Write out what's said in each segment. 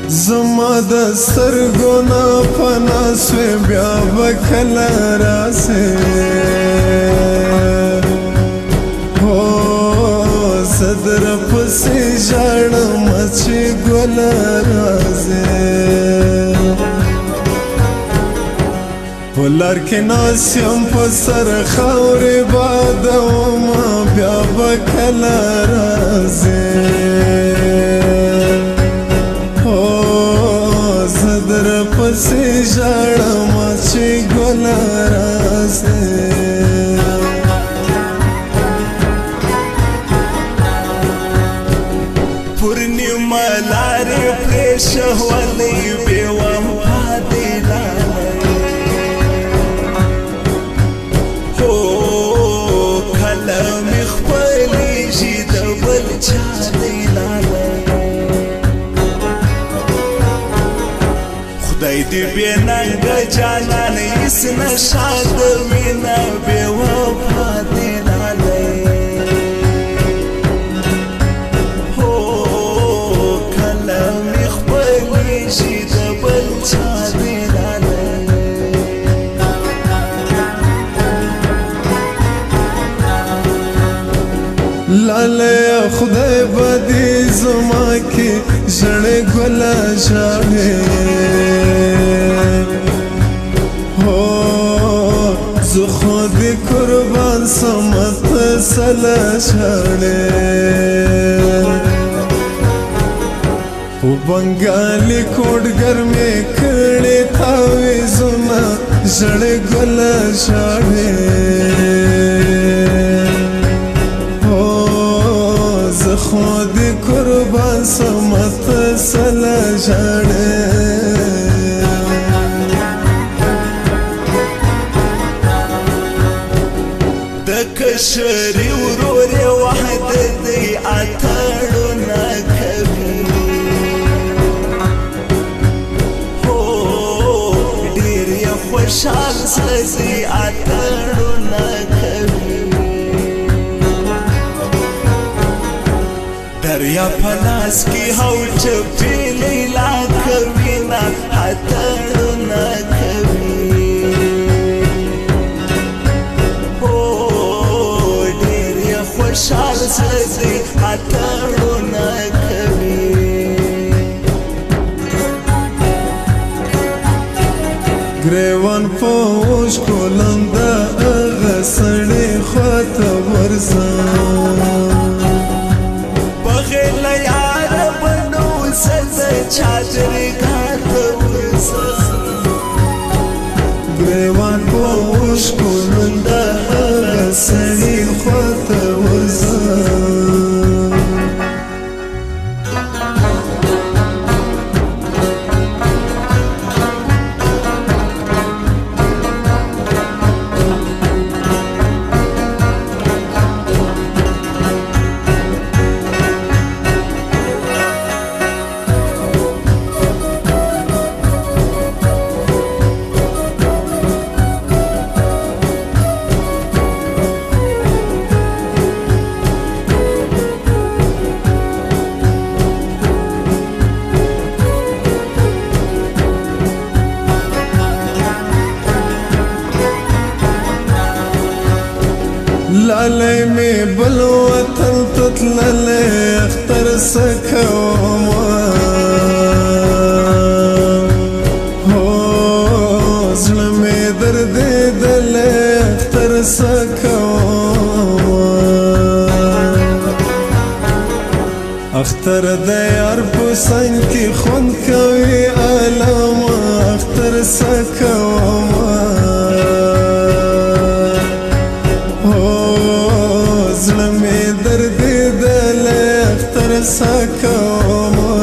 زما د سترګو نه پناه سوې بیا به کله راسې هو زه درپسې ژاړمه چې ګله راځې په لار کې ناست یم په سر خاورې بادومه بیا به کله راځې درپسې ژاړمه چې ګله راځې پر نیمه لارې پرېښولی بې وفا دې لالی هو کله مې خپلېږي د بل چا دې لالی خدای دې بې ننګه جانان هېڅ نشه د وینه بې وفا دې لالی هو کله مې خپلېږي د بل چا دې لالی لالی خدای به دې زما کې ژړې ګله ژاړې زه خو دې قربان سمه ته سله ژاړې په بنګالي کوډګر مې کړې تاویزونه ژړې ګله ژاړې زه خو دې قربان سمه ته سله ژاړې کشري ورور وحدت دی اتړونه کوي هو ډېر یې خوشحال زړه دی اتړونه کوي دریا په لاس کې هو چپې لیلا کوي نه اتړونه کوي خوشحال زړه دی اتړونه کوي ګریوان په اوښکو لنده هغه سړی خواته ورځم بغیر له یاره به نو زه د چادرې کار ته ورځم ګریوان په اوښکو لنده هغه سړی خواته ورځم لالی می بل وطن تتللی اختر سکوما هو زړه می دردېدلی اختر سکوما اختر د یار په څنګ کې خوند کوي علامه اختر سکوما زړه مې دردېدلی اختر سکومه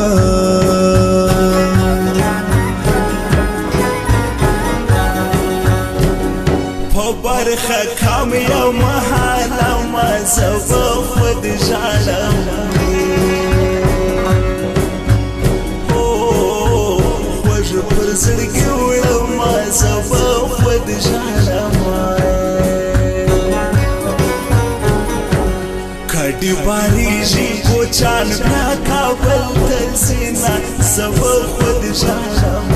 په برخه کام یو محاله زه به خود ژاړم خوږ پر زړګي وړم زه به خود ژاړم کډي باریږي کوچان بیا کابل ته ځینه زبا خود ژړم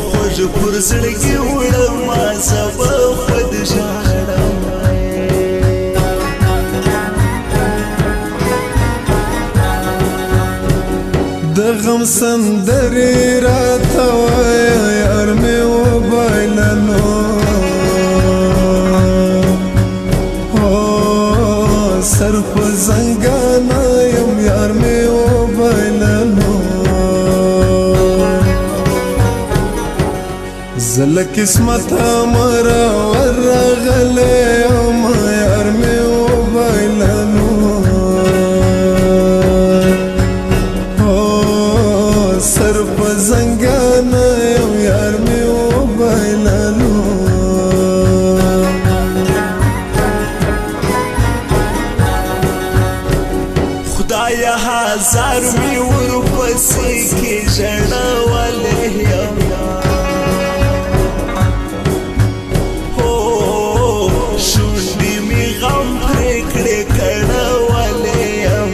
خوږ پر زړګي وړم زبا خود ژړم د غم سندرې راته وایه یار مې وبایللو سر په زنګانه یم یار مې وبایللو زه له قسمته مرور راغلی یم یار مې وبایللو سر په زنګانه یم یار مې وبایللو خدایا هزار می ورپسې کې ژړولی یم شونډې مې غم پرې کړې کړولی یم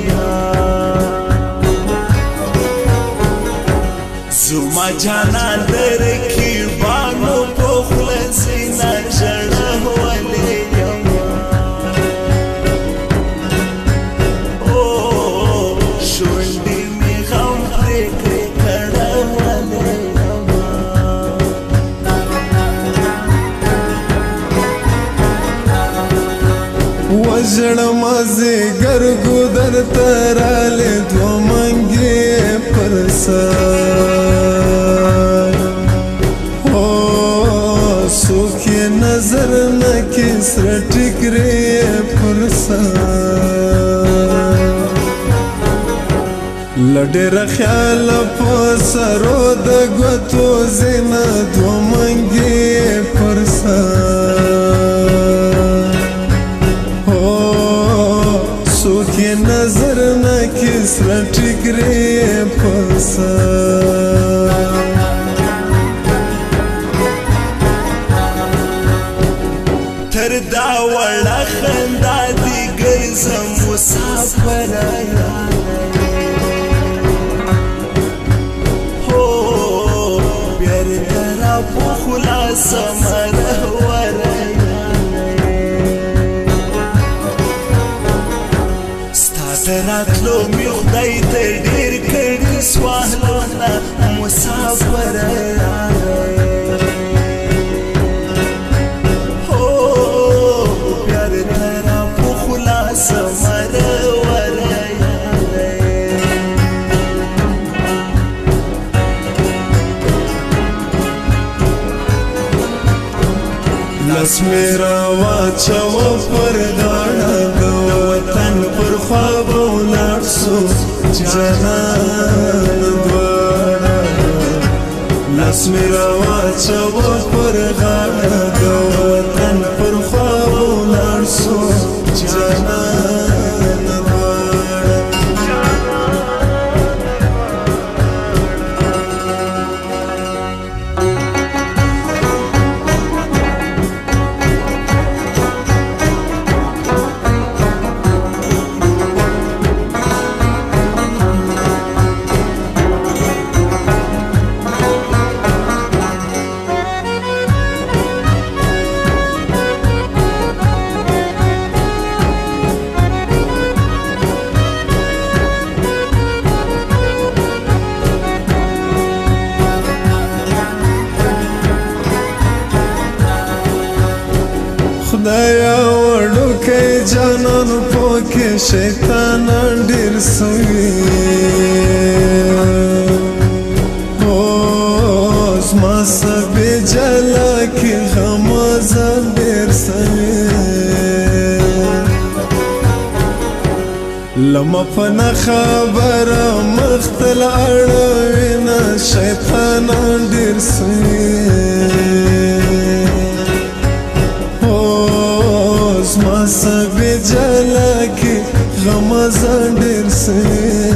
زما جانان د رقیبانو په خوله سینه ژړولی یم شونډې مې غم پرې کړې کړولی یم وژړم زیګر ګودر ته رالې دوه منګې پر سر څوک یې نظر نه کړي سره ټیکرې پر سر له ډېره خیاله په سرو د ګوتو ځینه دوه منګې پر سر څوک یې نظر نه کړي سره ټیکرې پر سر تر دا وړه خندا دې ګرځم مسافره بېرته را په خلاصه مرهوره ستا د راتلو مې خدای ته ډېر کړي سوالونه مسافره لاس مې راواچوه پر غاړه د وطن پر خوا به ولاړ سو جانان دواړه لاس مې راواچوه پر غاړه د وطن پر خوا به ولاړ سو جانان دواړه خدایا وړوکی جانان پوکې شیطانان ډېر سوي زما سبې جلا کې غمازان ډېر سوي لمه په نه خبره مخ ته لاړوي نه شیطانان ډېر سوي زما سبې جلا کې غمازان ډېر سوي